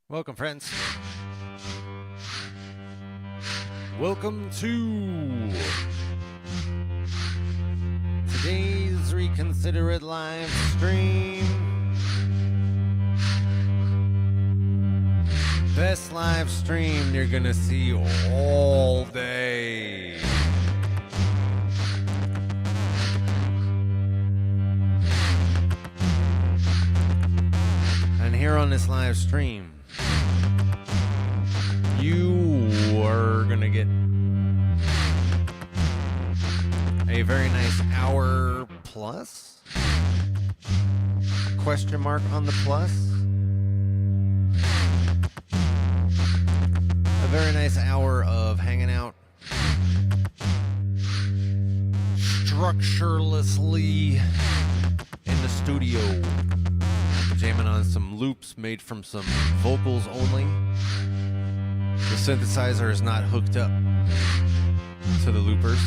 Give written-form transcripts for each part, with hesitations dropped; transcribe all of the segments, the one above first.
Welcome, friends. Welcome to today's Reconsider It live stream. Best live stream you're gonna see all day. And here on this live stream, you are gonna get a very nice hour plus? Question mark on the plus? A very nice hour of hanging out structurelessly in the studio, jamming on some loops made from some vocals only. The synthesizer is not hooked up to the loopers.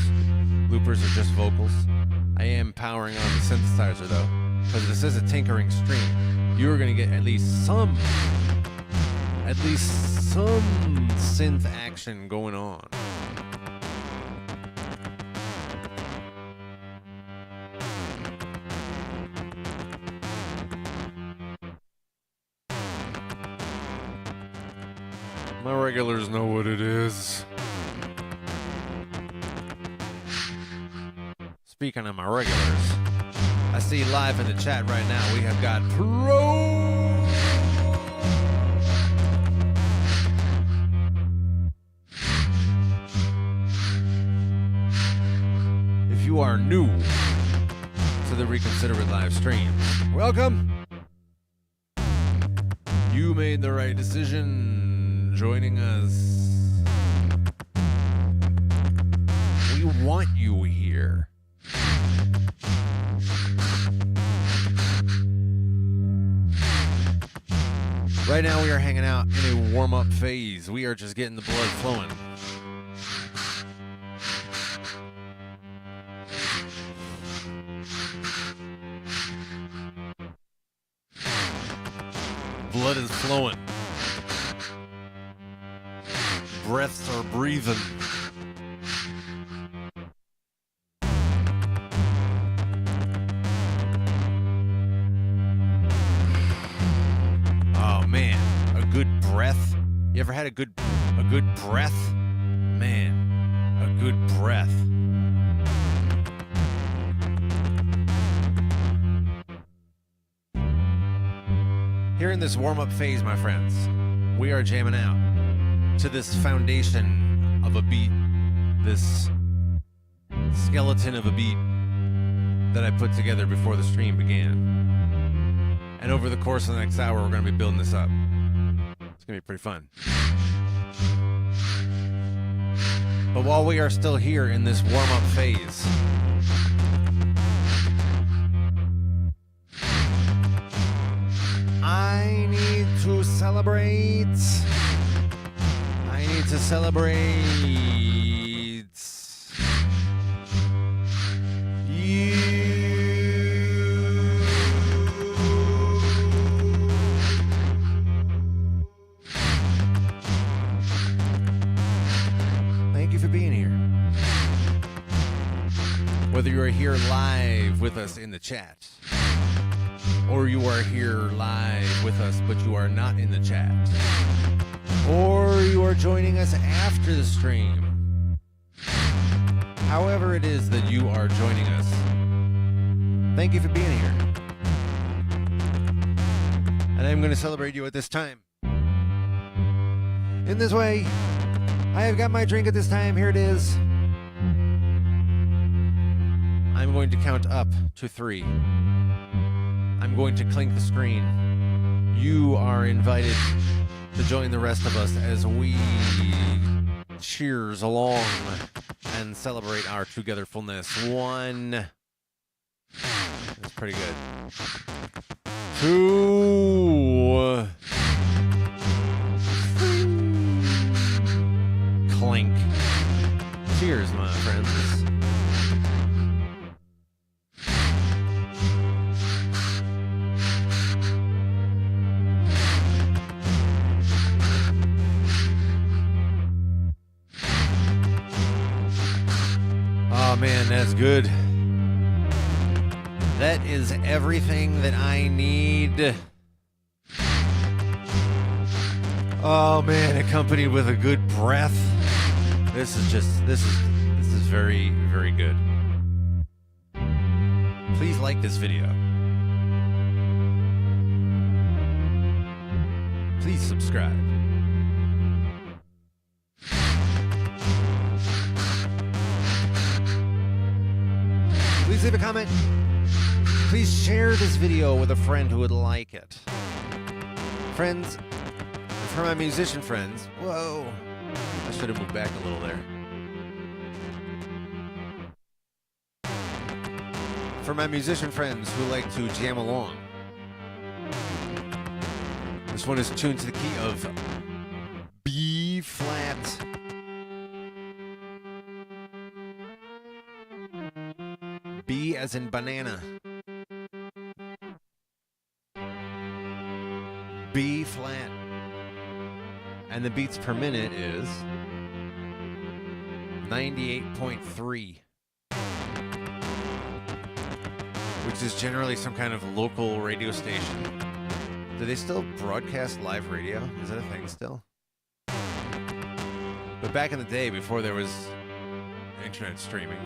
Loopers are just vocals. I am powering on the synthesizer though, because this is a tinkering stream. You're gonna get at least some synth action going on. My regulars know what it is. Speaking of my regulars, I see live in the chat right now we have got Pro. If you are new to the Reconsider It live stream, welcome. You made the right decision joining us. We want you here. Right now we are hanging out in a warm-up phase. We are just getting the blood flowing. Blood is flowing. Breaths are breathing. Oh man, a good breath. You ever had a good breath? Man, a good breath. Here in this warm-up phase, my friends, we are jamming out to this foundation of a beat, this skeleton of a beat that I put together before the stream began. And over the course of the next hour, we're going to be building this up. It's going to be pretty fun. But while we are still here in this warm-up phase, I need to celebrate. I need to celebrate you. Thank you for being here. Whether you are here live with us in the chat, or you are here live with us but you are not in the chat, or you are joining us after the stream. However it is that you are joining us, thank you for being here. And I'm going to celebrate you at this time. In this way, I have got my drink at this time. Here it is. I'm going to count up to 3. I'm going to clink the screen. You are invited to join the rest of us as we cheers along and celebrate our togetherfulness. 1. That's pretty good. 2. Clink. Cheers, my friends. that's good. That is everything that I need. Oh man, accompanied with a good breath. This is very, very good. Please like this video. Please subscribe. Please leave a comment. Please share this video with a friend who would like it. Friends, for my musician friends, whoa, I should have moved back a little there. For my musician friends who like to jam along, this one is tuned to the key of B flat. B as in banana. B flat. And the beats per minute is 98.3. Which is generally some kind of local radio station. Do they still broadcast live radio? Is that a thing still? But back in the day, before there was internet streaming,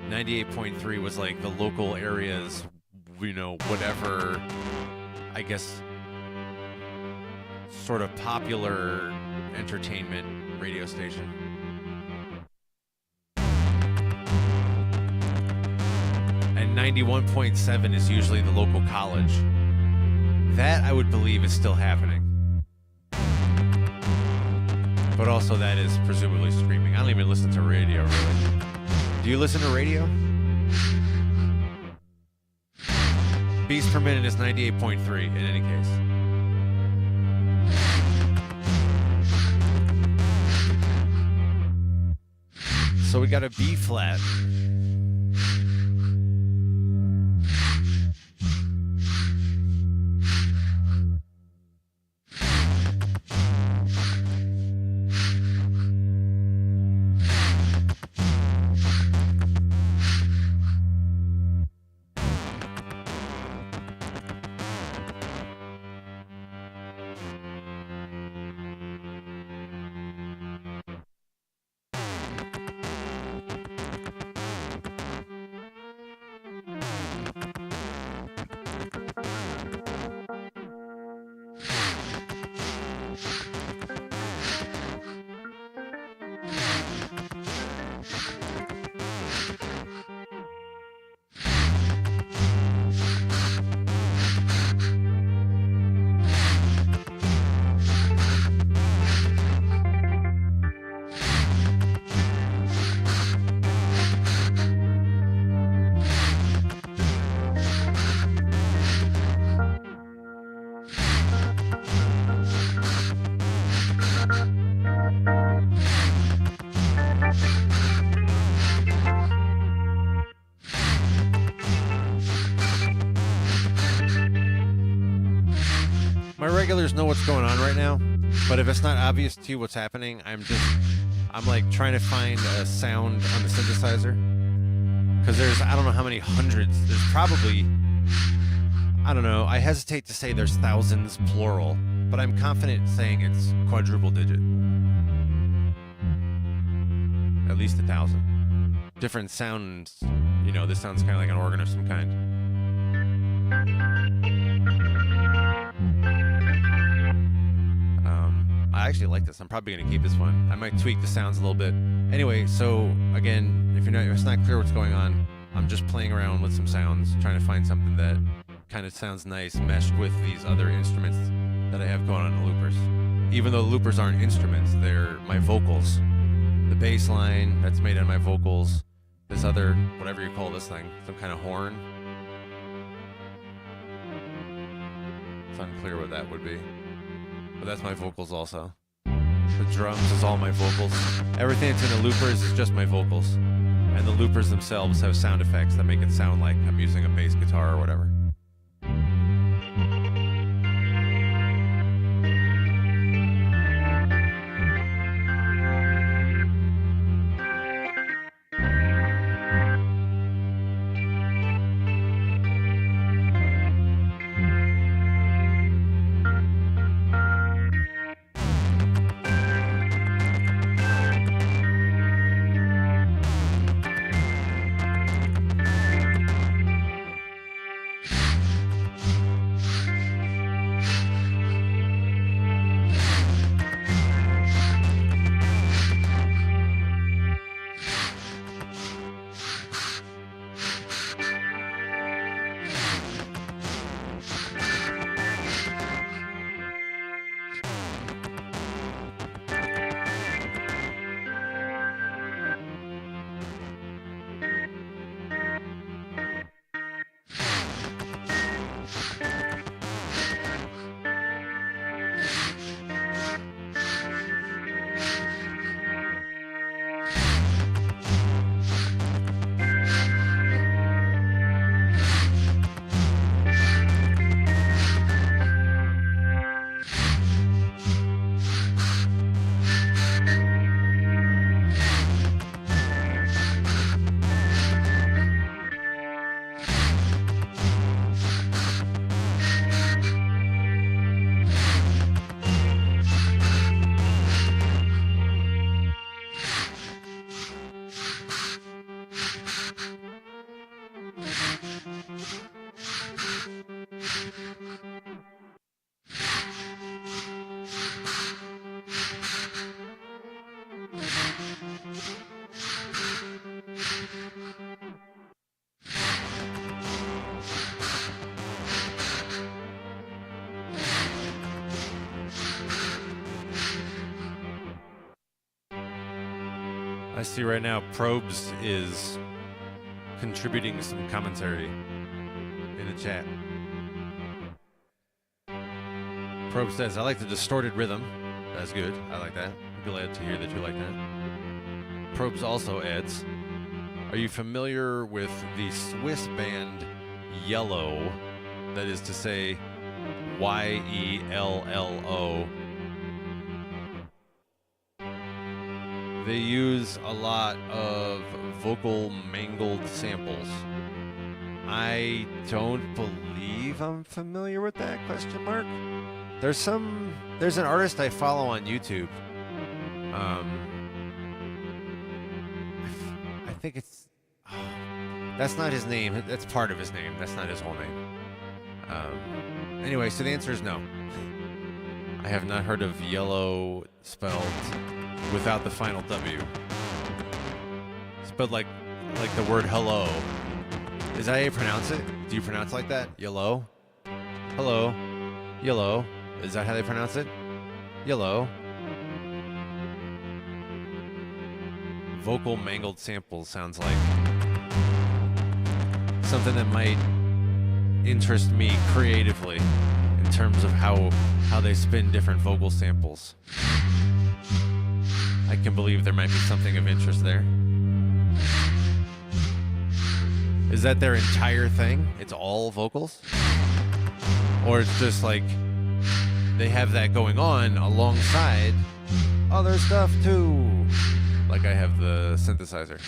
98.3 was like the local areas, you know, whatever, I guess, sort of popular entertainment radio station. And 91.7 is usually the local college. That, I would believe, is still happening. But also that is presumably streaming. I don't even listen to radio, really. Do you listen to radio? Beats per minute is 98.3 in any case. So we got a B flat. Regulars know what's going on right now, but if it's not obvious to you what's happening, I'm like trying to find a sound on the synthesizer, because there's, I don't know how many hundreds, there's probably, I don't know, I hesitate to say there's thousands plural, but I'm confident saying it's quadruple digit, at least 1,000 different sounds. You know, this sounds kind of like an organ of some kind. I actually like this. I'm probably going to keep this one. I might tweak the sounds a little bit. Anyway, so again, if it's not clear what's going on, I'm just playing around with some sounds, trying to find something that kind of sounds nice meshed with these other instruments that I have going on in the loopers. Even though the loopers aren't instruments, they're my vocals. The bass line that's made out of my vocals, this other, whatever you call this thing, some kind of horn. It's unclear what that would be. But that's my vocals also. The drums is all my vocals. Everything that's in the loopers is just my vocals. And the loopers themselves have sound effects that make it sound like I'm using a bass guitar or whatever. I see right now Probes is contributing some commentary in the chat. Probe says, I like the distorted rhythm. That's good. I like that. I'm glad to hear that you like that. Probes also adds, are you familiar with the Swiss band Yellow? That is to say, YELLO. They use a lot of vocal mangled samples. I don't believe I'm familiar with that, question mark. There's an artist I follow on YouTube. I think it's, that's not his name. That's part of his name. That's not his whole name. Anyway, so the answer is no. I have not heard of Yellow spelled without the final W. Spelled like the word hello. Is that how you pronounce it? Do you pronounce it like that? Yellow? Hello? Yellow? Is that how they pronounce it? Yellow? Vocal mangled samples sounds like something that might interest me creatively in terms of how they spin different vocal samples. I can believe there might be something of interest there. Is that their entire thing? It's all vocals? Or it's just like they have that going on alongside other stuff too? Like I have the synthesizer.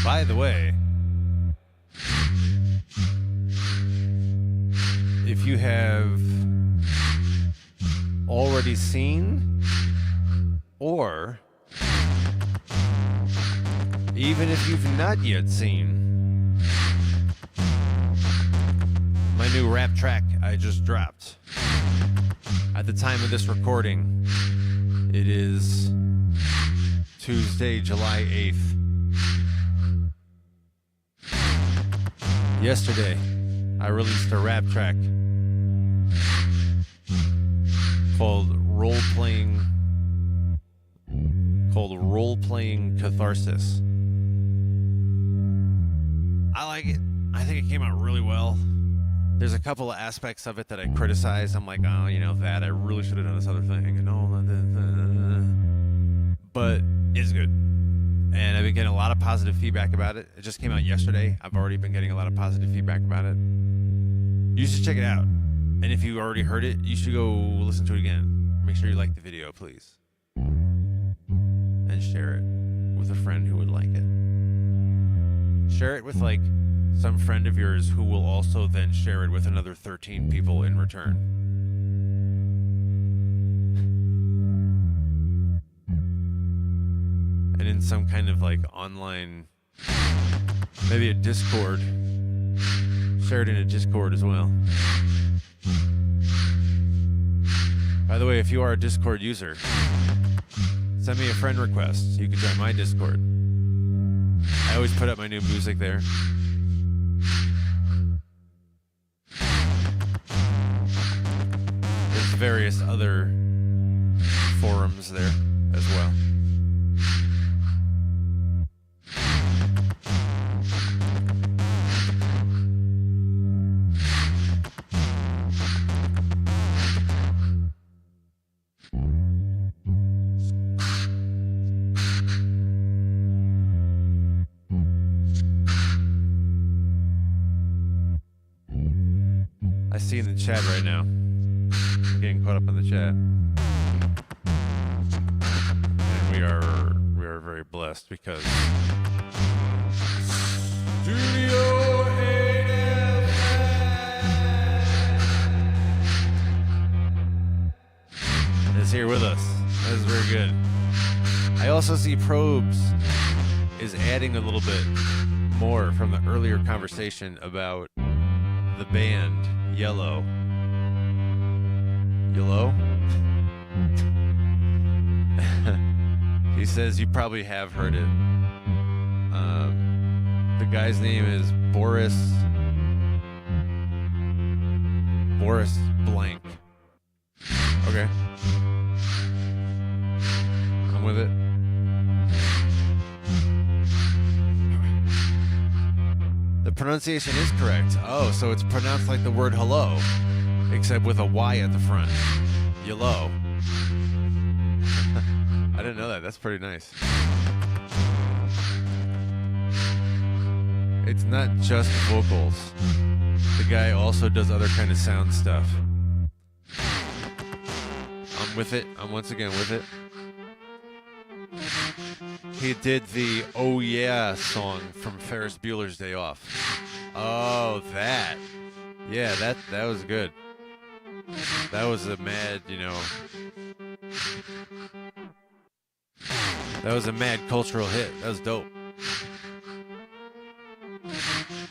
By the way, if you have already seen, or even if you've not yet seen, my new rap track I just dropped. At the time of this recording, it is Tuesday, July 8th. Yesterday, I released a rap track called Role Playing Catharsis. I like it. I think it came out really well. There's a couple of aspects of it that I criticize. I'm like, oh, that I really should have done this other thing and all that. But it's good. And I've been getting a lot of positive feedback about it. It just came out yesterday. I've already been getting a lot of positive feedback about it. You should check it out. And if you already heard it, you should go listen to it again. Make sure you like the video, please. And share it with a friend who would like it. Share it with, some friend of yours who will also then share it with another 13 people in return. And in some kind of online, maybe a Discord. Share it in a Discord as well. By the way, if you are a Discord user, send me a friend request so you can join my Discord. I always put up my new music there. There's various other forums there as well. I see in the chat right now. I'm getting caught up in the chat. And we are very blessed because Studio 8 is here with us. That is very good. I also see Probes is adding a little bit more from the earlier conversation about the band Yellow. He says you probably have heard it. The guy's name is Boris Blank. Okay. I'm with it. The pronunciation is correct. Oh, so it's pronounced like the word hello, except with a Y at the front. Yellow. I didn't know that. That's pretty nice. It's not just vocals. The guy also does other kind of sound stuff. I'm with it. I'm once again with it. He did the Oh Yeah song from Ferris Bueller's Day Off. Oh, that. Yeah, that was good. That was a mad, that was a mad cultural hit. That was dope.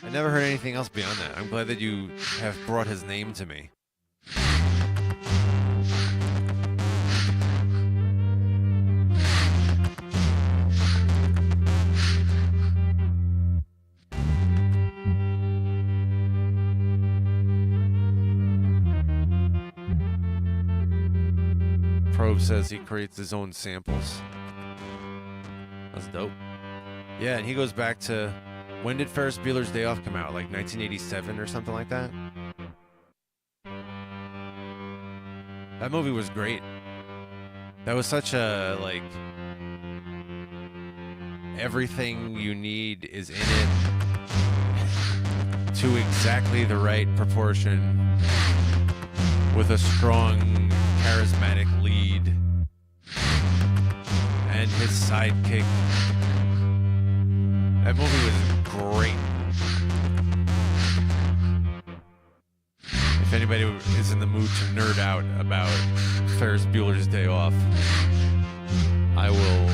I never heard anything else beyond that. I'm glad that you have brought his name to me. Probe says he creates his own samples. That's dope. Yeah, and he goes back to, when did Ferris Bueller's Day Off come out? Like 1987 or something like that? That movie was great. That was such a, like, everything you need is in it to exactly the right proportion with a strong, charismatic lead and his sidekick. That movie was great. If anybody is in the mood to nerd out about Ferris Bueller's Day Off, I will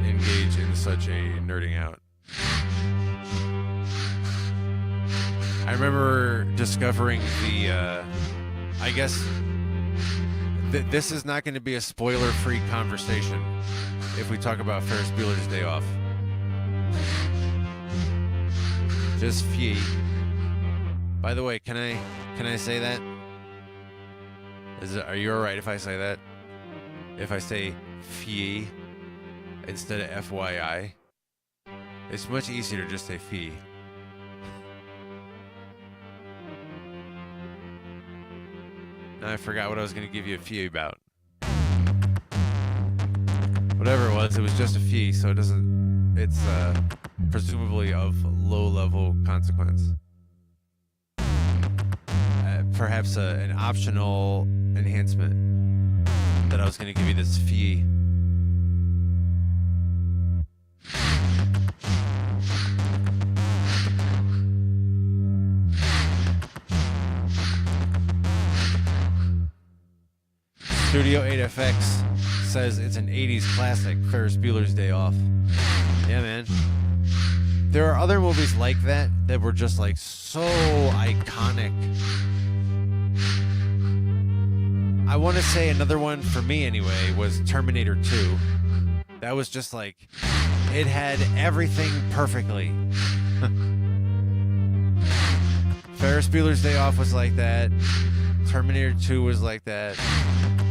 engage in such a nerding out. I remember discovering the, I guess, this is not going to be a spoiler-free conversation if we talk about Ferris Bueller's Day Off. Just fee. By the way, can I say that? Are you alright if I say that? If I say fee instead of FYI? It's much easier to just say fee. Now I forgot what I was going to give you a fee about. Whatever it was just a fee, so it's presumably of low-level consequence. Perhaps an optional enhancement that I was going to give you this fee. Studio 8FX says it's an 80s classic, Ferris Bueller's Day Off. Yeah, man. There are other movies like that were just like so iconic. I want to say another one for me anyway was Terminator 2. That was just like, it had everything perfectly. Ferris Bueller's Day Off was like that. Terminator 2 was like that.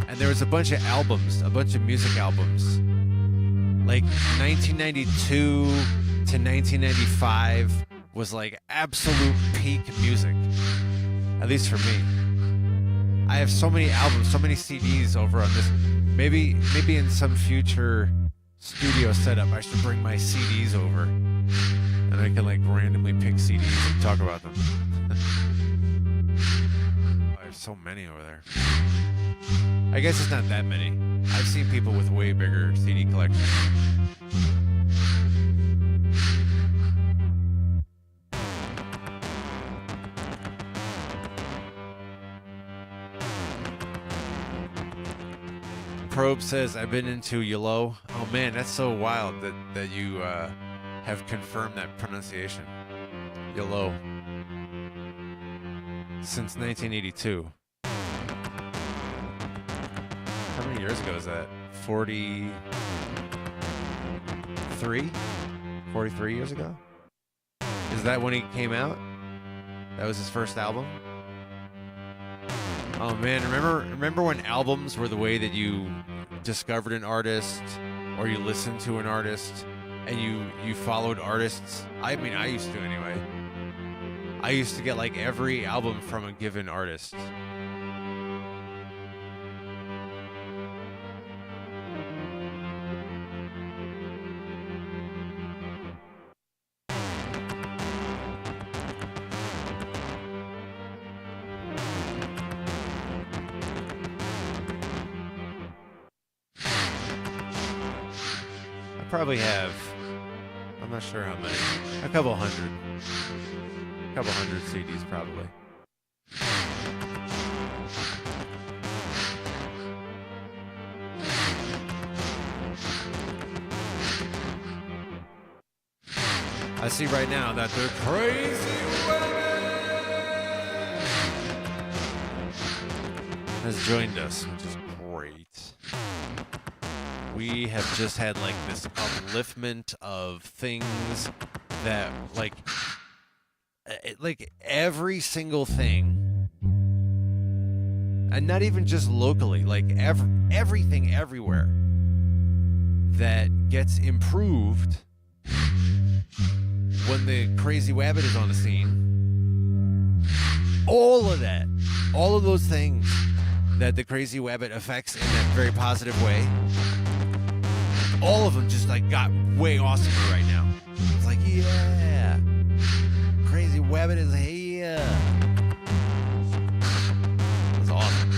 And there was a bunch of albums, a bunch of music albums. Like 1992 to 1995 was like absolute peak music. At least for me. I have so many albums, so many CDs over on this. Maybe in some future studio setup, I should bring my CDs over, and I can like randomly pick CDs and talk about them. Oh, there's so many over there. I guess it's not that many. I've seen people with way bigger CD collections. Probe says, I've been into Yolo. Oh man, that's so wild that you have confirmed that pronunciation. Yolo. Since 1982. How many years ago is that? 43? 43 years ago? Is that when he came out? That was his first album? Oh man, remember when albums were the way that you discovered an artist or you listened to an artist and you followed artists? I mean, I used to anyway. I used to get like every album from a given artist. Probably have, I'm not sure how many, a couple hundred CDs probably. I see right now that they're crazy women has joined us, which is great. We have just had like this upliftment of things that like every single thing, and not even just locally, like everything everywhere that gets improved when the Crazy Wabbit is on the scene. All of that, all of those things that the Crazy Wabbit affects in that very positive way, all of them just like got way awesomer right now. It's like, yeah, Crazy Wabbit is here. It's awesome.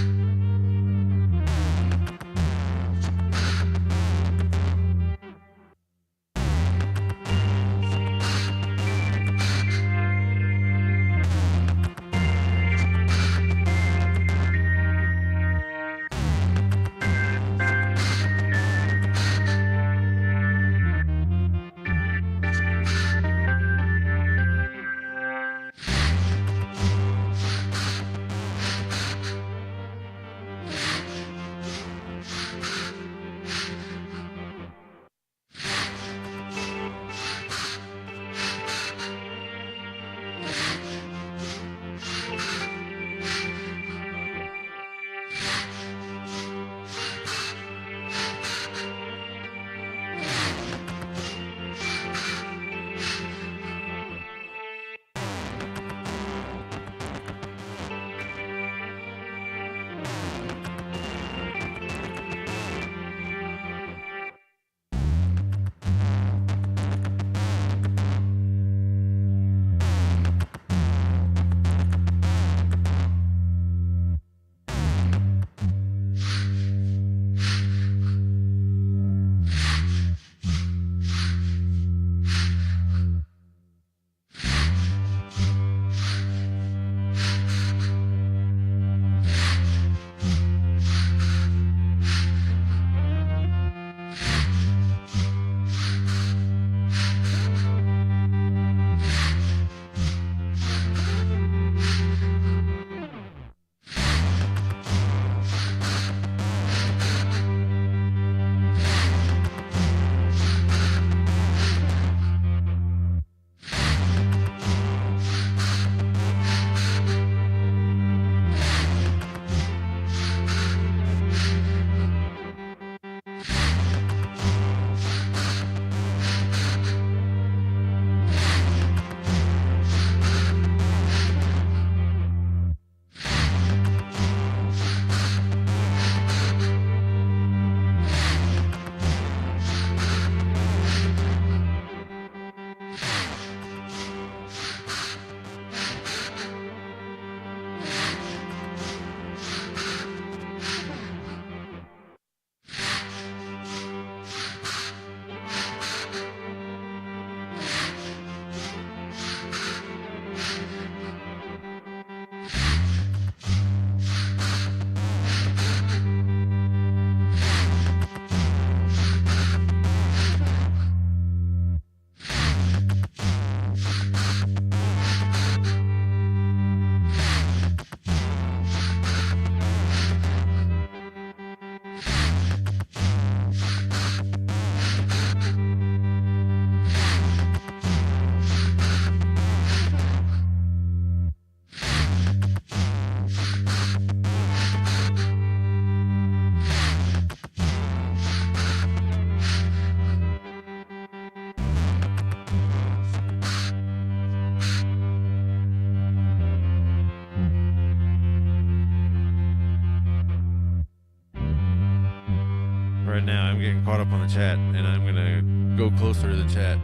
Right now, I'm getting caught up on the chat, and I'm gonna go closer to the chat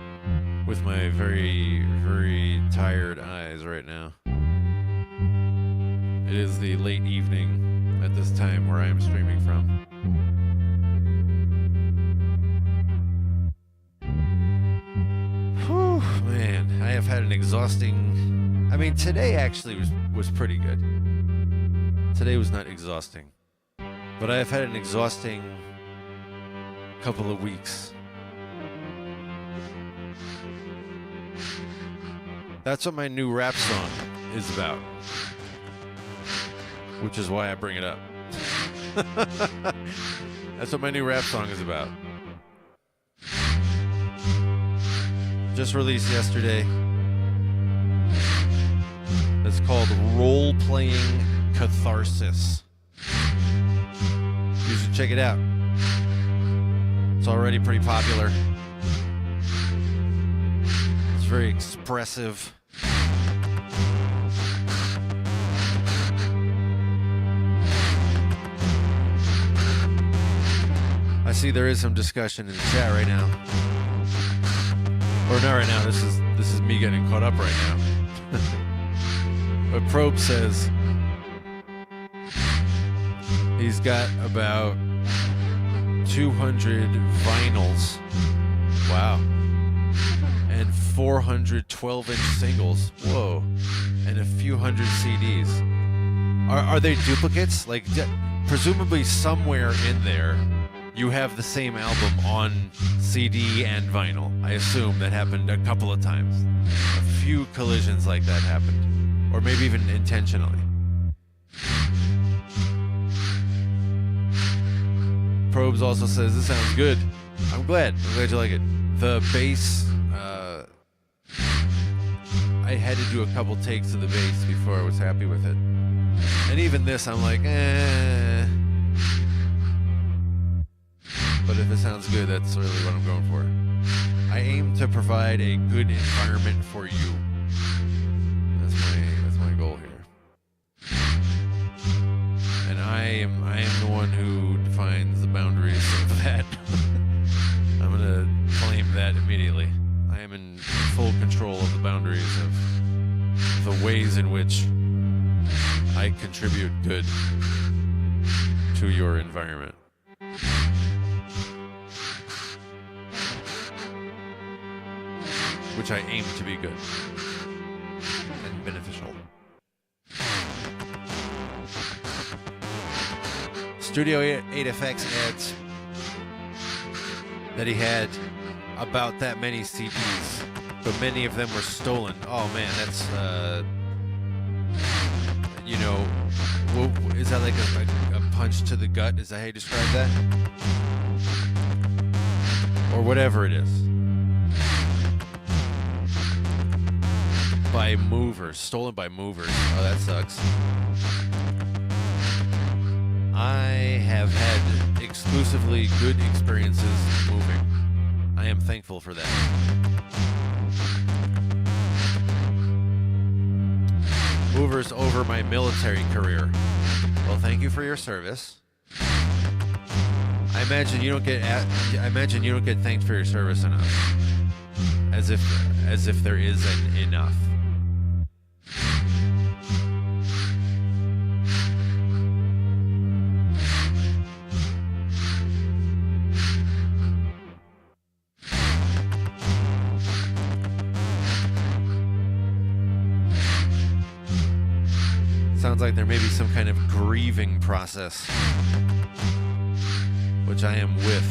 with my very, very tired eyes right now. It is the late evening at this time where I am streaming from. Whew, man, I have had an exhausting... I mean, today actually was pretty good. Today was not exhausting. But I have had an exhausting couple of weeks. That's what my new rap song is about. Which is why I bring it up. That's what my new rap song is about. Just released yesterday. It's called Role-Playing Catharsis. You should check it out. It's already pretty popular. It's very expressive. I see there is some discussion in the chat right now. Or not right now, this is me getting caught up right now. But Probe says he's got about 200 vinyls. Wow. And 400 12-inch singles. Whoa. And a few hundred CDs. Are they duplicates? Like, presumably somewhere in there you have the same album on CD and vinyl. I assume that happened a couple of times. A few collisions like that happened. Or maybe even intentionally. Probes also says, this sounds good. I'm glad you like it. The bass, I had to do a couple takes of the bass before I was happy with it. And even this, I'm like, eh. But if it sounds good, that's really what I'm going for. I aim to provide a good environment for you. That's my goal here. And I am the one who defines the boundaries of that. I'm gonna claim that immediately. I am in full control of the boundaries of the ways in which I contribute good to your environment. Which I aim to be good and beneficial. Studio 8FX adds that he had about that many CDs, but many of them were stolen. Oh man, that's, you know, is that like a punch to the gut? Is that how you describe that? Or whatever it is. By movers, stolen by movers. Oh, that sucks. I have had exclusively good experiences moving. I am thankful for that. Movers over my military career. Well, thank you for your service. I imagine you don't get thanked for your service enough. As if there is an enough. Sounds like there may be some kind of grieving process, which I am with.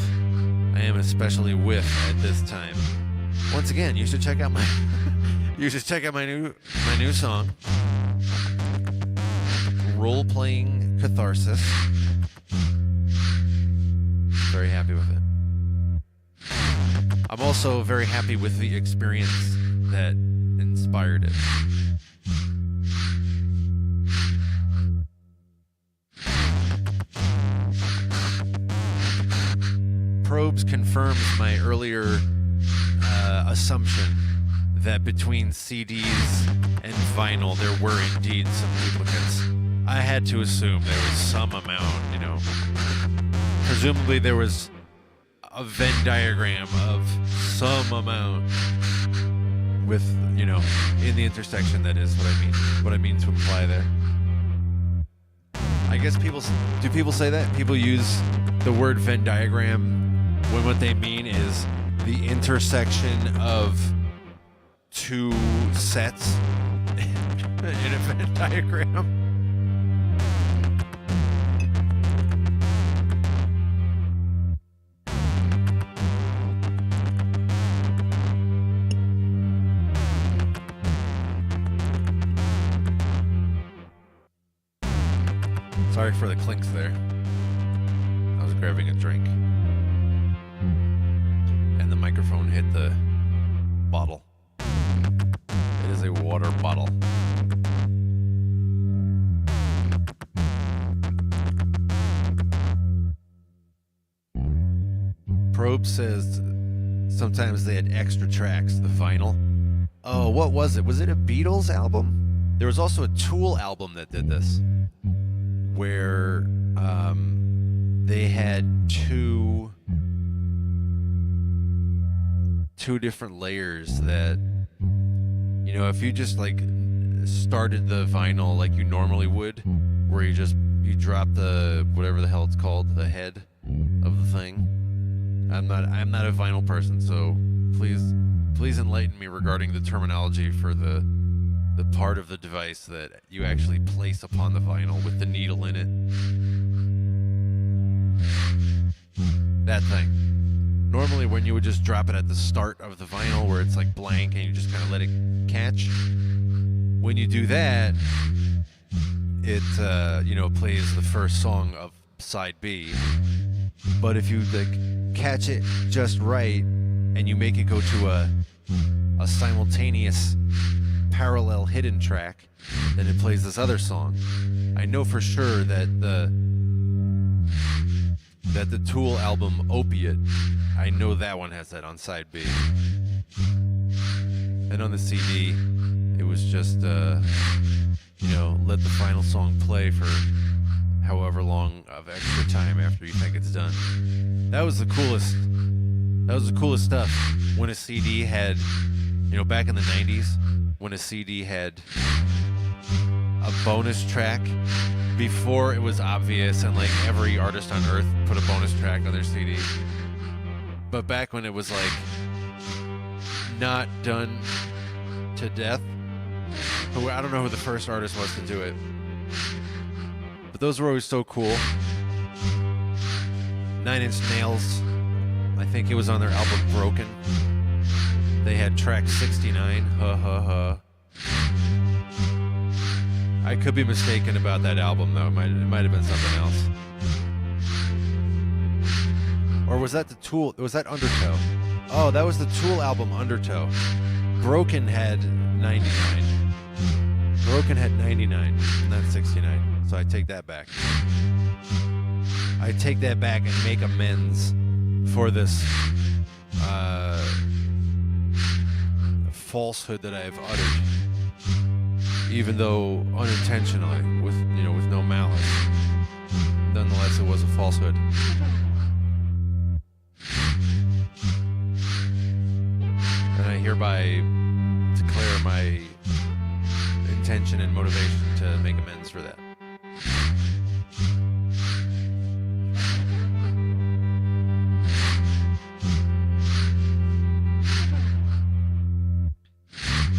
I am especially with at this time. Once again, you should check out my my new song, Role-Playing Catharsis. Very happy with it. I'm also very happy with the experience that inspired it. Probes confirms my earlier assumption that between CDs and vinyl there were indeed some duplicates. I had to assume there was some amount, you know. Presumably there was a Venn diagram of some amount with, you know, in the intersection. That is what I mean to imply there. I guess people say that? People use the word Venn diagram when what they mean is the intersection of two sets in a Venn diagram. Sorry for the clinks there. I was grabbing a drink. And the microphone hit the bottle. It is a water bottle. Probe says sometimes they had extra tracks, the vinyl. Oh, what was it? Was it a Beatles album? There was also a Tool album that did this, where they had two different layers that, you know, if you just like started the vinyl like you normally would, where you drop the whatever the hell it's called, the head of the thing. I'm not a vinyl person, so please enlighten me regarding the terminology for the part of the device that you actually place upon the vinyl with the needle in it. That thing. Normally when you would just drop it at the start of the vinyl where it's like blank and you just kind of let it catch, when you do that, it you know, plays the first song of side B. But if you like catch it just right and you make it go to a simultaneous parallel hidden track, then it plays this other song. I know for sure that the Tool album Opiate, I know that one has that on side B. And on the CD, it was just you know, let the final song play for however long of extra time after you think it's done. That was the coolest stuff. When a CD had, you know, back in the 90s, when a CD had a bonus track before it was obvious and like every artist on earth put a bonus track on their CD. But back when it was like not done to death, I don't know who the first artist was to do it, but those were always so cool. 9 Inch Nails, I think it was on their album Broken. They had track 69, ha ha ha. I could be mistaken about that album though, it might have been something else. Or was that the Tool, was that Undertow? Oh, that was the Tool album Undertow. Broken had 99. Broken had 99, not 69. So I take that back. I take that back and make amends for this falsehood that I have uttered, even though unintentionally, with no malice. Nonetheless, it was a falsehood. And I hereby declare my intention and motivation to make amends for that.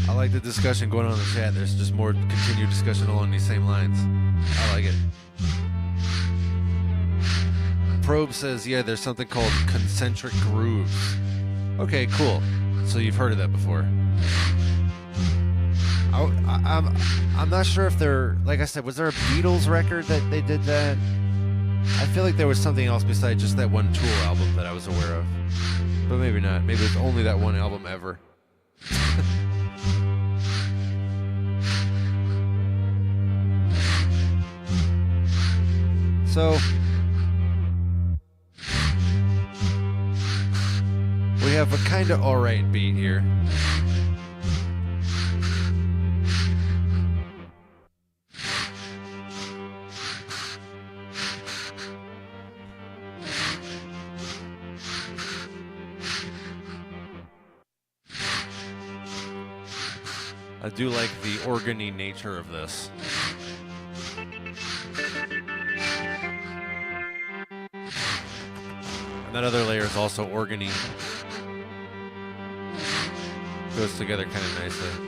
I like the discussion going on in the chat. There's just more continued discussion along these same lines. I like it. Probe says, yeah, there's something called concentric grooves. Okay, cool. So you've heard of that before. I'm not sure if they're, like I said, was there a Beatles record that they did that? I feel like there was something else besides just that one Tool album that I was aware of. But maybe not. Maybe it's only that one album ever. So we have a kind of alright beat here. I do like the organy nature of this. And that other layer is also organy. Goes together kind of nicely.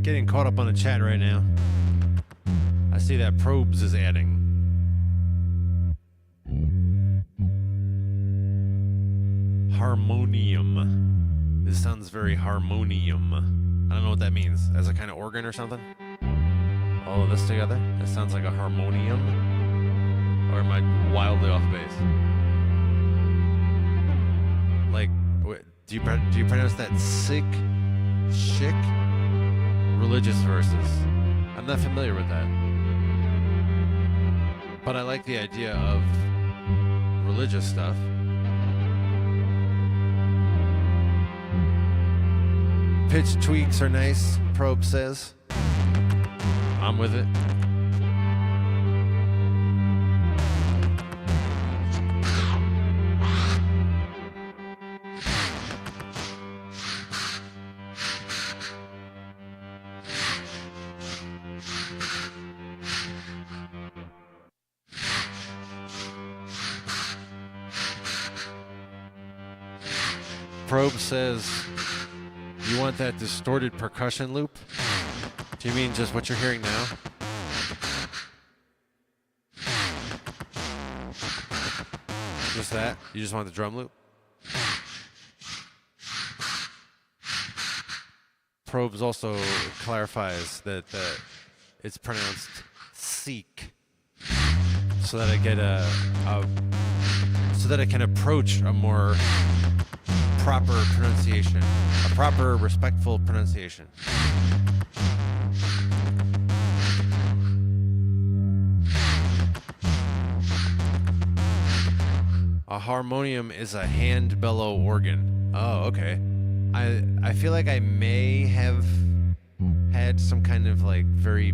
getting caught up on the chat right now. I see that Probes is adding. Harmonium. This sounds very harmonium. I don't know what that means. As a kind of organ or something? All of this together? It sounds like a harmonium? Or am I wildly off base? Like, do you pronounce that sick, chic? Religious verses. I'm not familiar with that. But I like the idea of religious stuff. Pitch tweaks are nice, Probe says. I'm with it. Probe says, you want that distorted percussion loop? Do you mean just what you're hearing now? Just that? You just want the drum loop? Probes also clarifies that it's pronounced seek, so that I get so that I can approach a more proper pronunciation, a proper, respectful pronunciation. A harmonium is a hand bellow organ. Oh, okay. I feel like I may have had some kind of like very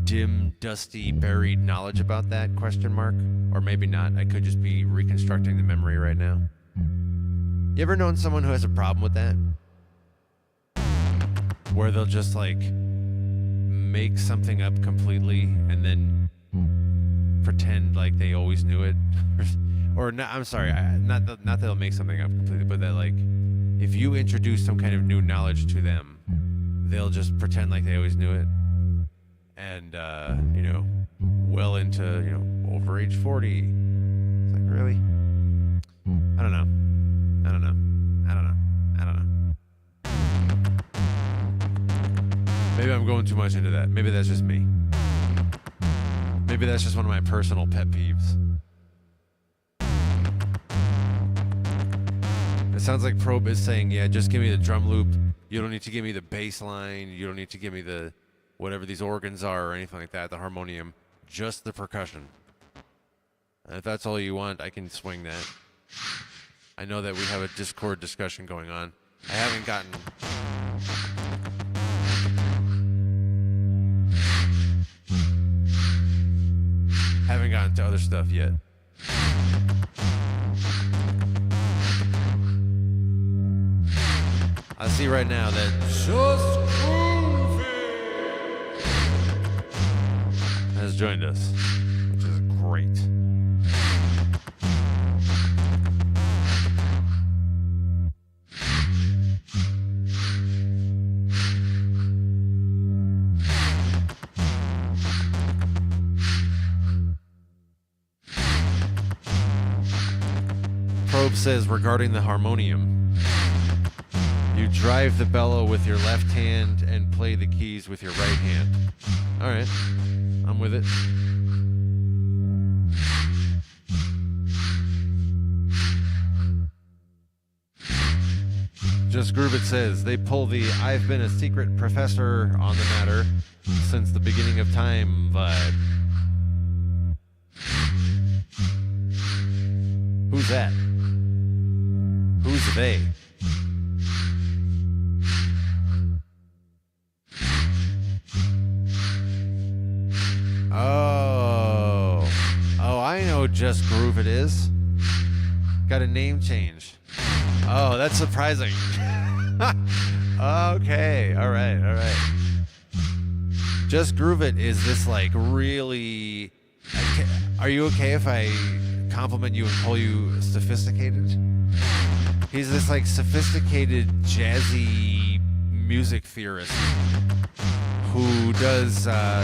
dim, dusty, buried knowledge about that, question mark. Or maybe not. I could just be reconstructing the memory right now. You ever known someone who has a problem with that? Where they'll just like make something up completely and then pretend like they always knew it. Or not, I'm sorry, not that they'll make something up completely, but that like if you introduce some kind of new knowledge to them, they'll just pretend like they always knew it. And you know, well into, you know, over age 40. It's like, really? I don't know. Maybe I'm going too much into that. Maybe that's just me. Maybe that's just one of my personal pet peeves. It sounds like Probe is saying, yeah, just give me the drum loop. You don't need to give me the bass line. You don't need to give me the whatever these organs are or anything like that, the harmonium. Just the percussion. And if that's all you want, I can swing that. I know that we have a Discord discussion going on. I haven't gotten to other stuff yet. I see right now that Just Groovy has joined us, which is great. Probe says regarding the harmonium, you drive the bellow with your left hand and play the keys with your right hand. All right, I'm with it. Just Groove It says they pull the "I've been a secret professor on the matter since the beginning of time" vibe. Who's that? Who's they? Oh, I know Just Groove It is. Got a name change. Oh, that's surprising. Okay, all right. Just Groove It is this like really... Are you okay if I compliment you and call you sophisticated? He's this like sophisticated, jazzy music theorist who does a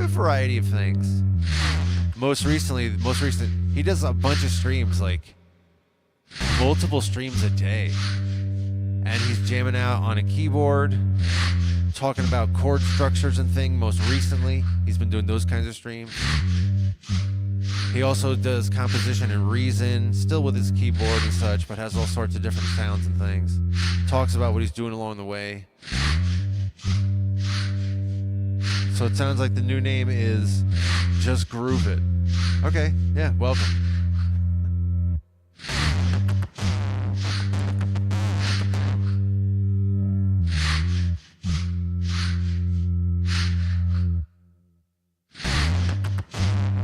variety of things. Most recent, he does a bunch of streams, like multiple streams a day. And he's jamming out on a keyboard, talking about chord structures and things. Most recently, he's been doing those kinds of streams. He also does composition and reason, still with his keyboard and such, but has all sorts of different sounds and things. Talks about what he's doing along the way. So it sounds like the new name is Just Groove It. Okay, yeah, welcome.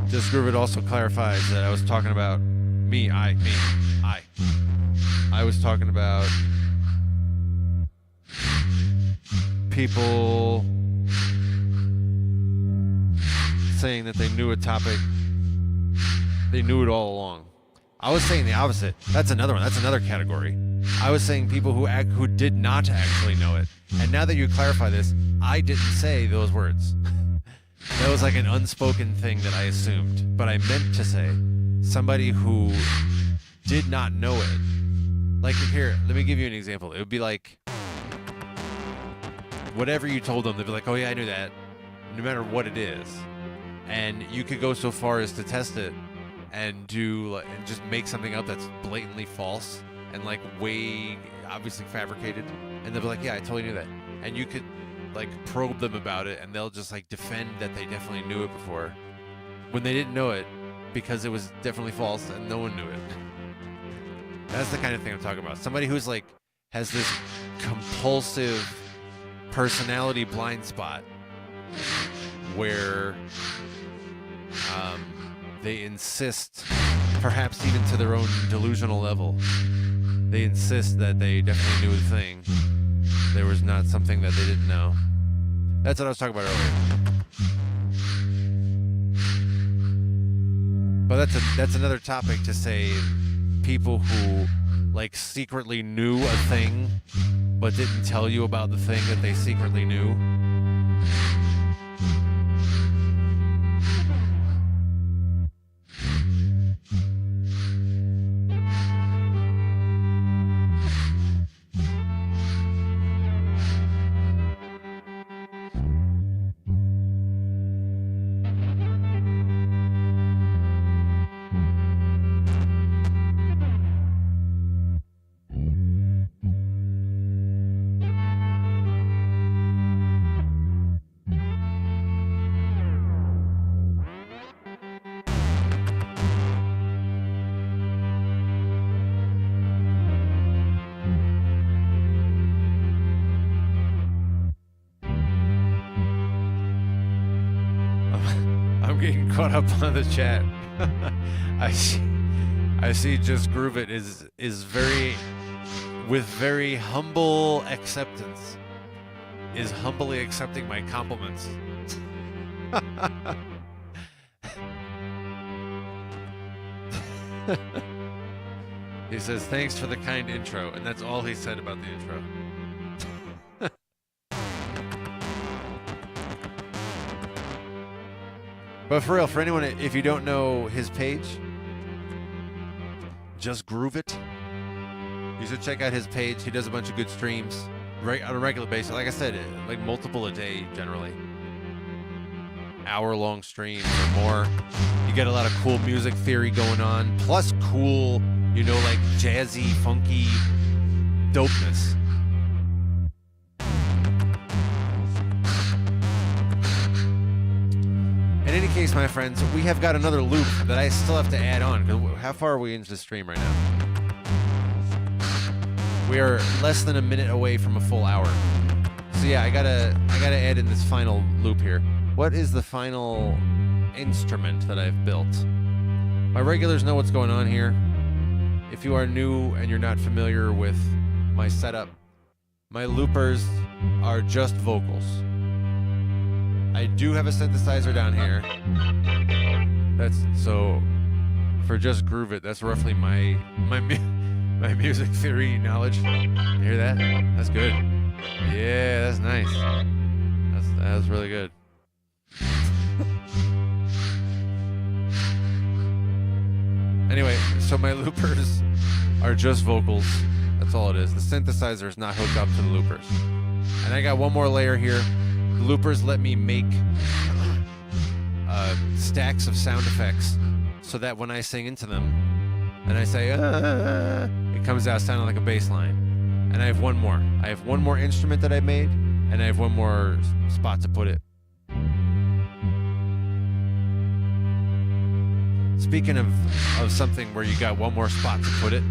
Just Groove It also clarifies that I was talking about I was talking about people saying that they knew a topic, they knew it all along. I was saying the opposite. That's another one. That's another category. I was saying people who did not actually know it. And now that you clarify this, I didn't say those words. That was like an unspoken thing that I assumed. But I meant to say somebody who did not know it. Like, here, let me give you an example. It would be like, whatever you told them, they'd be like, oh yeah, I knew that. No matter what it is. And you could go so far as to test it and and just make something up that's blatantly false and like way obviously fabricated. And they'll be like, yeah, I totally knew that. And you could like probe them about it, and they'll just like defend that they definitely knew it before when they didn't know it because it was definitely false and no one knew it. That's the kind of thing I'm talking about. Somebody who's like has this compulsive personality blind spot where they insist, perhaps even to their own delusional level, they insist that they definitely knew the thing. There was not something that they didn't know. That's what I was talking about earlier. But that's another topic to say people who like secretly knew a thing but didn't tell you about the thing that they secretly knew. Caught up on the chat. I see Just Groove It is very, with very humble acceptance, is humbly accepting my compliments. He says, thanks for the kind intro, and that's all he said about the intro. But for real, for anyone, if you don't know his page, Just Groove It, you should check out his page. He does a bunch of good streams on a regular basis. Like I said, like multiple a day generally. Hour-long streams or more. You get a lot of cool music theory going on, plus cool, like jazzy, funky dopeness. In any case, my friends, we have got another loop that I still have to add on. How far are we into the stream right now? We are less than a minute away from a full hour. So yeah, I gotta add in this final loop here. What is the final instrument that I've built? My regulars know what's going on here. If you are new and you're not familiar with my setup, my loopers are just vocals. I do have a synthesizer down here. That's so for Just Groove It. That's roughly my music theory knowledge. You hear that? That's good. Yeah, that's nice. That was really good. Anyway, so my loopers are just vocals. That's all it is. The synthesizer is not hooked up to the loopers. And I got one more layer here. The loopers let me make stacks of sound effects so that when I sing into them and I say, it comes out sounding like a bass line. And I have one more. I have one more instrument that I made, and I have one more spot to put it. Speaking of something where you got one more spot to put it,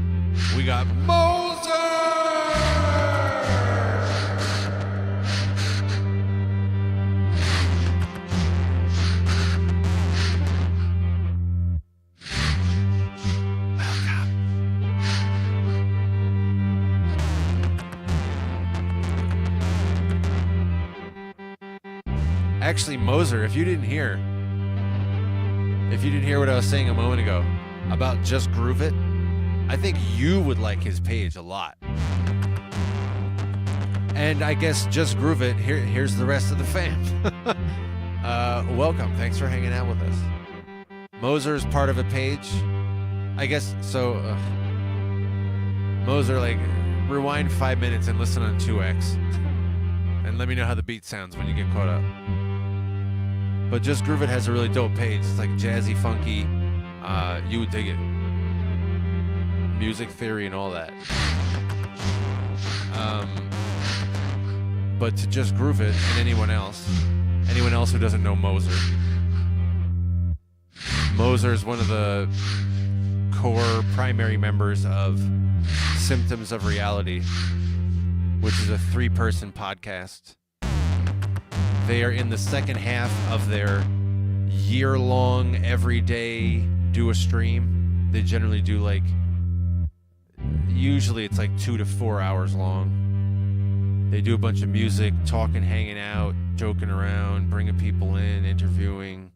we got Moser! Actually, Moser, if you didn't hear what I was saying a moment ago about Just Groove It, I think you would like his page a lot. And I guess Just Groove It, here's the rest of the fam. Welcome. Thanks for hanging out with us. Moser is part of a page. I guess, so, Moser, like, rewind 5 minutes and listen on 2x. And let me know how the beat sounds when you get caught up. But Just Groove It has a really dope page. It's like jazzy, funky. You would dig it. Music theory and all that. But to Just Groove It and anyone else who doesn't know Moser. Moser is one of the core primary members of Symptoms of Reality, which is a 3-person podcast. They are in the second half of their year-long, everyday do-a-stream. They generally do usually it's 2 to 4 hours long. They do a bunch of music, talking, hanging out, joking around, bringing people in, interviewing.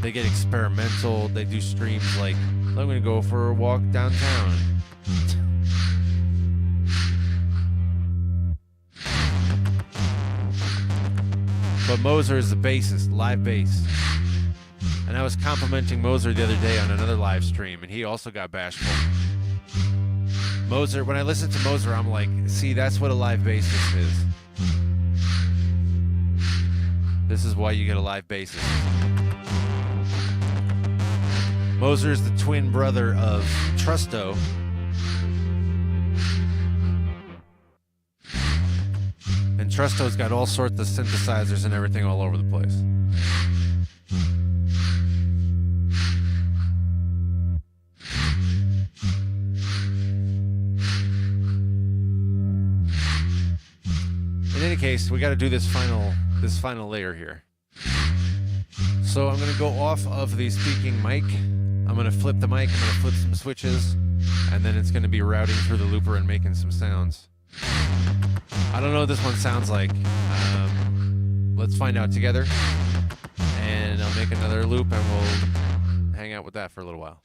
They get experimental. They do streams like, I'm going to go for a walk downtown. But Moser is the bassist, live bass. And I was complimenting Moser the other day on another live stream, and he also got bashful. Moser, when I listen to Moser, I'm like, see, that's what a live bassist is. This is why you get a live bassist. Moser is the twin brother of Trusto. And Trusto's got all sorts of synthesizers and everything all over the place. In any case, we got to do this final layer here. So I'm going to go off of the speaking mic. I'm going to flip the mic. I'm going to flip some switches, and then it's going to be routing through the looper and making some sounds. I don't know what this one sounds like. Let's find out together. And I'll make another loop and we'll hang out with that for a little while.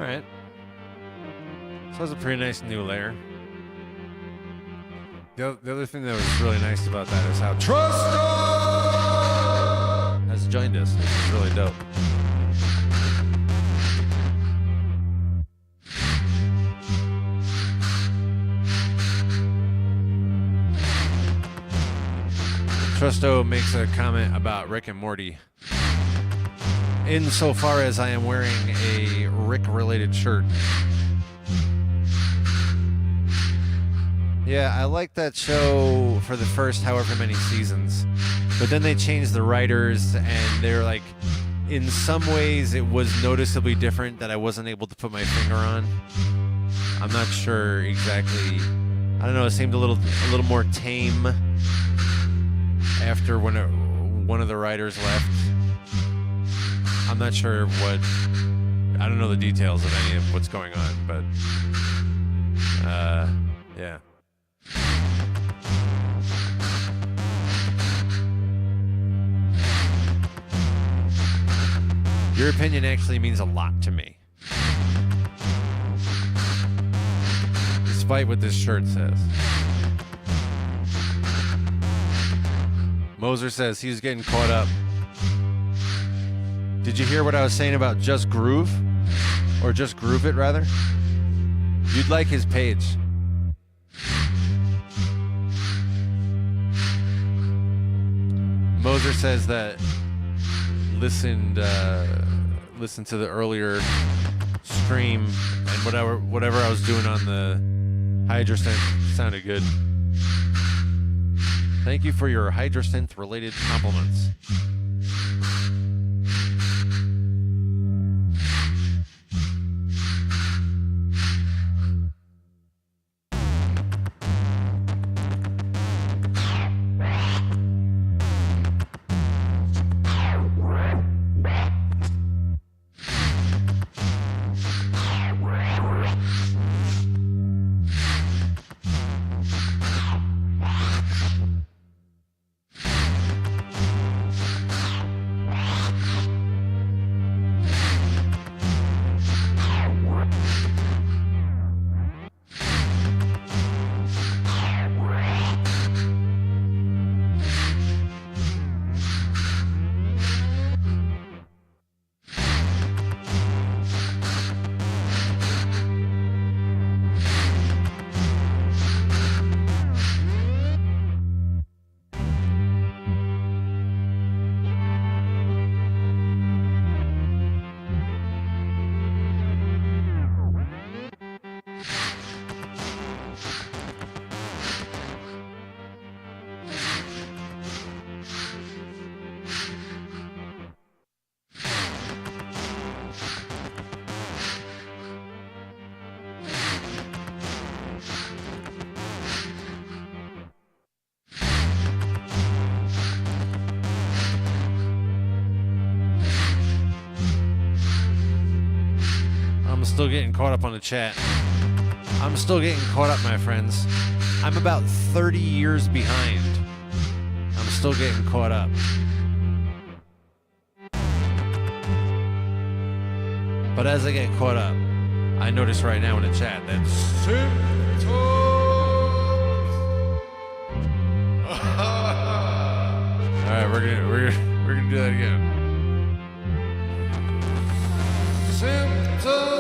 right. So that's a pretty nice new layer. The other thing that was really nice about that is how Trusto has joined us, which is really dope. Trusto makes a comment about Rick and Morty. Insofar as I am wearing a Rick-related shirt. Yeah, I liked that show for the first however many seasons. But then they changed the writers, and they're like, in some ways it was noticeably different that I wasn't able to put my finger on. I'm not sure exactly. I don't know, it seemed a little more tame after when one of the writers left. I'm not sure what. I don't know the details of any of what's going on, but yeah. Your opinion actually means a lot to me, despite what this shirt says. Moser says he's getting caught up. Did you hear what I was saying about Just Groove? Or Just Groove It, rather? You'd like his page. Moser says that listen to the earlier stream, and whatever I was doing on the Hydrasynth sounded good. Thank you for your Hydrasynth related compliments. Still getting caught up on the chat. I'm still getting caught up, my friends. I'm about 30 years behind. I'm still getting caught up. But as I get caught up, I notice right now in the chat that symptoms. All right, we're gonna do that again. Symptoms.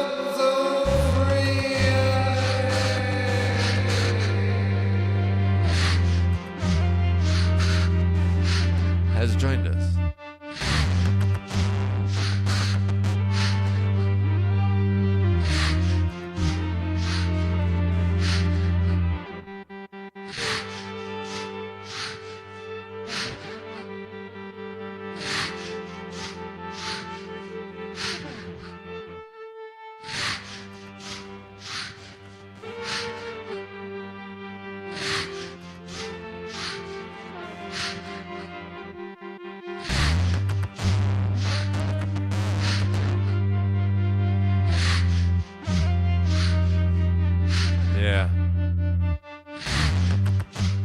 Has joined us.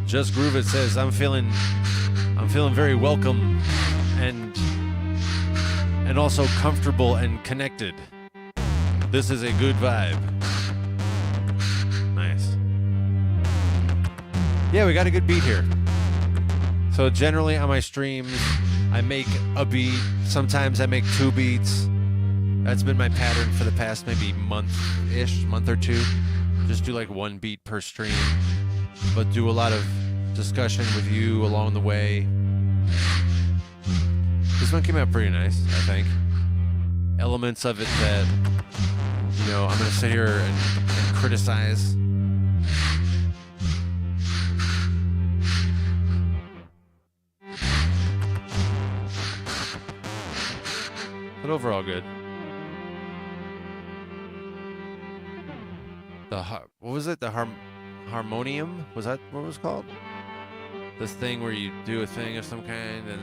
Just Groove It says, I'm feeling very welcome and also comfortable and connected. This is a good vibe. Nice. Yeah, we got a good beat here. So generally on my streams, I make a beat. Sometimes I make 2 beats. That's been my pattern for the past maybe month or two. Just do like 1 beat per stream, but do a lot of discussion with you along the way. This one came out pretty nice, I think. Elements of it that, you know, I'm gonna sit here and criticize. But overall good. What was it? The harmonium? Was that what it was called? This thing where you do a thing of some kind and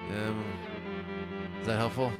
then is that helpful?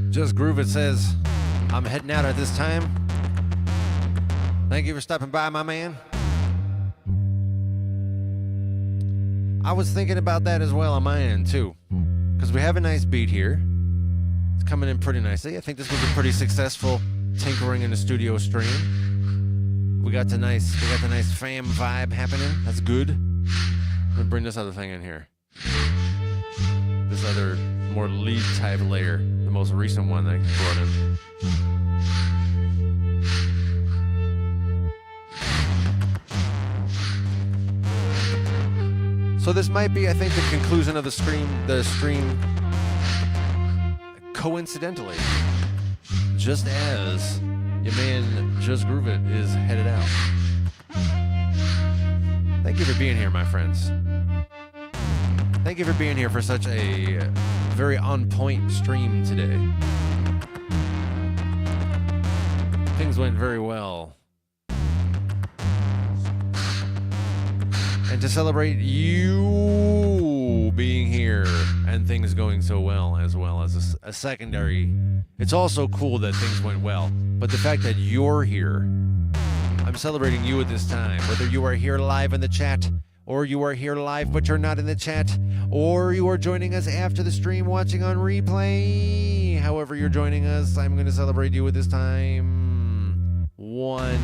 Just Groove It says, I'm heading out at this time. Thank you for stopping by, my man. I was thinking about that as well on my end, too. Because we have a nice beat here. It's coming in pretty nicely. I think this was a pretty successful tinkering in the studio stream. We got the nice fam vibe happening. That's good. Let me bring this other thing in here. This other more lead type layer. The most recent one that I brought in. So this might be, I think, the conclusion of the stream coincidentally, just as your man Just Groove It is headed out. Thank you for being here, my friends. Thank you for being here for such a very on-point stream today. Things went very well. And to celebrate you being here and things going so well as a secondary, it's also cool that things went well. But the fact that you're here, I'm celebrating you at this time. Whether you are here live in the chat, or you are here live but you're not in the chat, or you are joining us after the stream watching on replay. however you're joining us. I'm going to celebrate you with this time 1.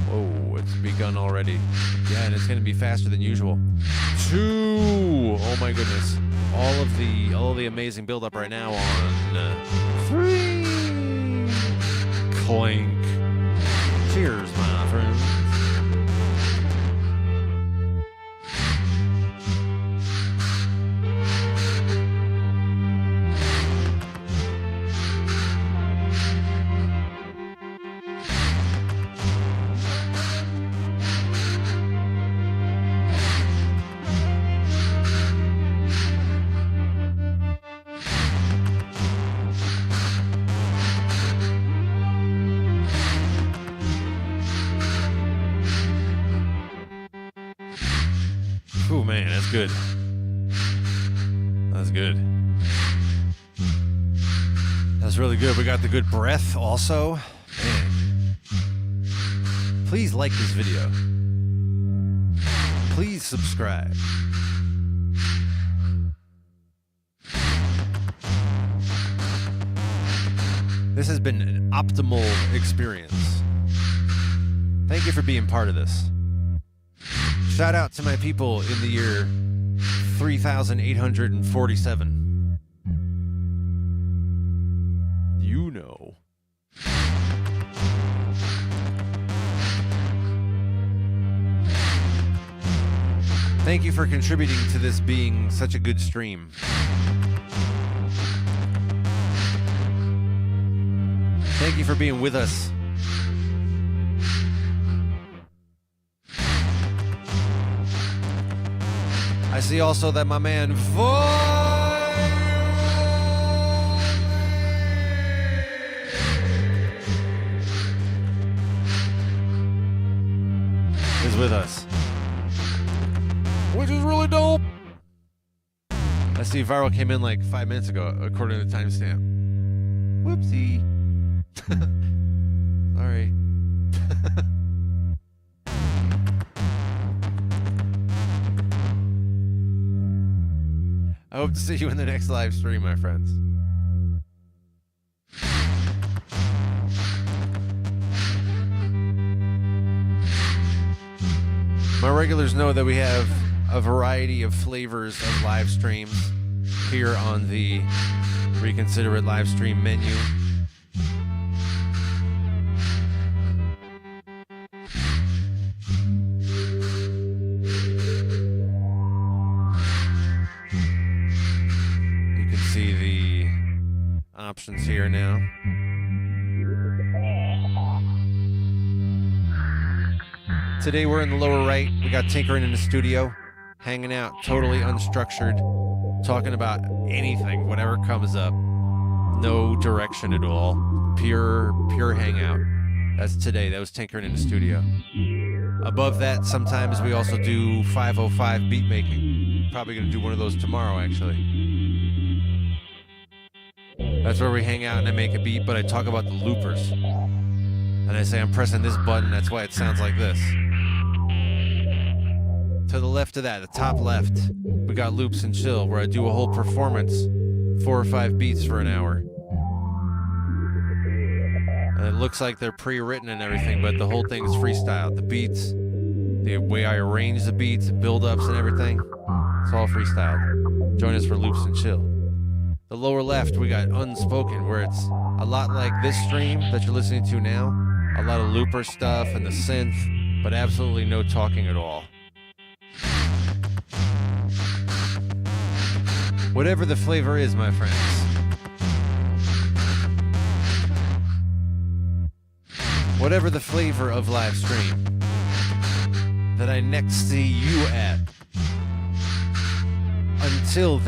Whoa, it's begun already. Yeah, and it's going to be faster than usual. 2. Oh my goodness. All of the amazing build up right now on 3. Clink. Cheers, my friends. Oh man, that's good. That's good. That's really good. We got the good breath also. Man. Please like this video. Please subscribe. This has been an optimal experience. Thank you for being part of this. Shout out to my people in the year 3847. You know. Thank you for contributing to this being such a good stream. Thank you for being with us. I see also that my man is with us, which is really dope. I see Viral came in like 5 minutes ago, according to the timestamp. Whoopsie. Sorry. I hope to see you in the next live stream, my friends. My regulars know that we have a variety of flavors of live streams here on the Reconsider It live stream menu. See the options here now. Today we're in the lower right. We got Tinkering in the studio, hanging out, totally unstructured, talking about anything, whatever comes up. No direction at all. Pure hangout. That's today. That was Tinkering in the studio. Above that, sometimes we also do 505 beat making. Probably going to do one of those tomorrow, actually. That's where we hang out and I make a beat, but I talk about the loopers. And I say I'm pressing this button, that's why it sounds like this. To the left of that, the top left, we got Loops and Chill, where I do a whole performance, 4 or 5 beats for an hour. And it looks like they're pre-written and everything, but the whole thing is freestyle. The beats, the way I arrange the beats, the build-ups and everything, it's all freestyled. Join us for Loops and Chill. The lower left, we got Unspoken, where it's a lot like this stream that you're listening to now. A lot of looper stuff and the synth, but absolutely no talking at all. Whatever the flavor is, my friends. Whatever the flavor of live stream that I next see you at. Until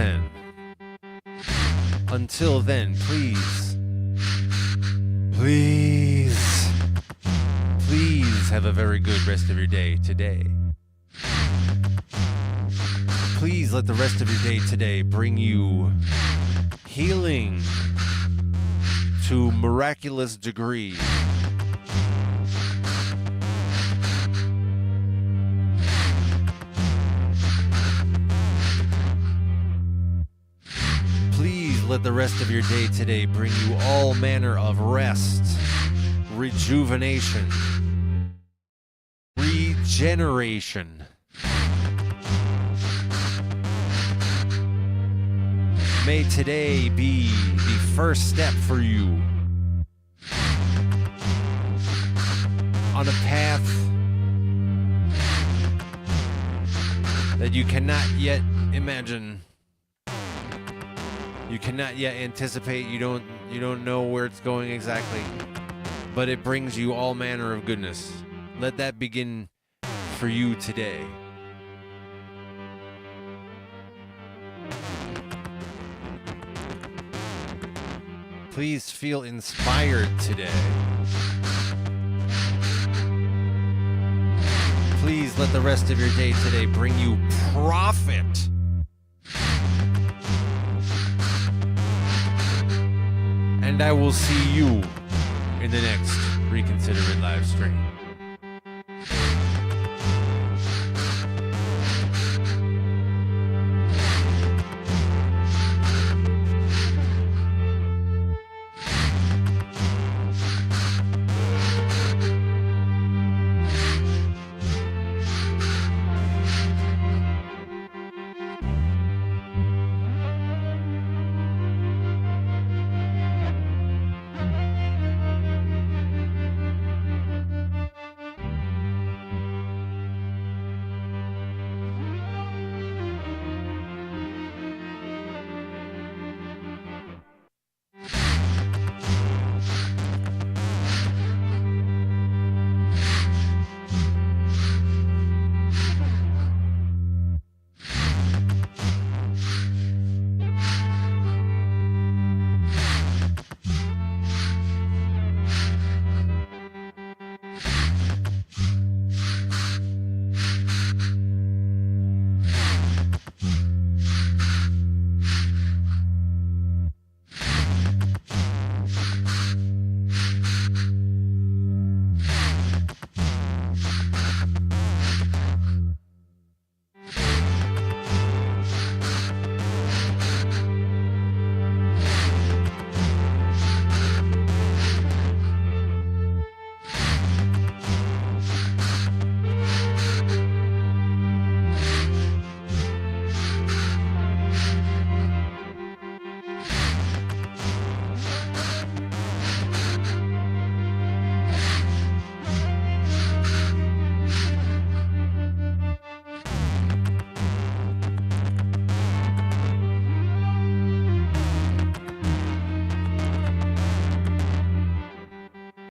then, please have a very good rest of your day today. Please let the rest of your day today bring you healing to miraculous degree. let the rest of your day today bring you all manner of rest, rejuvenation, regeneration. May today be the first step for you on a path that you cannot yet imagine. You cannot yet anticipate. You don't know where it's going exactly, but it brings you all manner of goodness. Let that begin for you today. Please feel inspired today. Please let the rest of your day today bring you profit. And I will see you in the next Reconsider It live stream.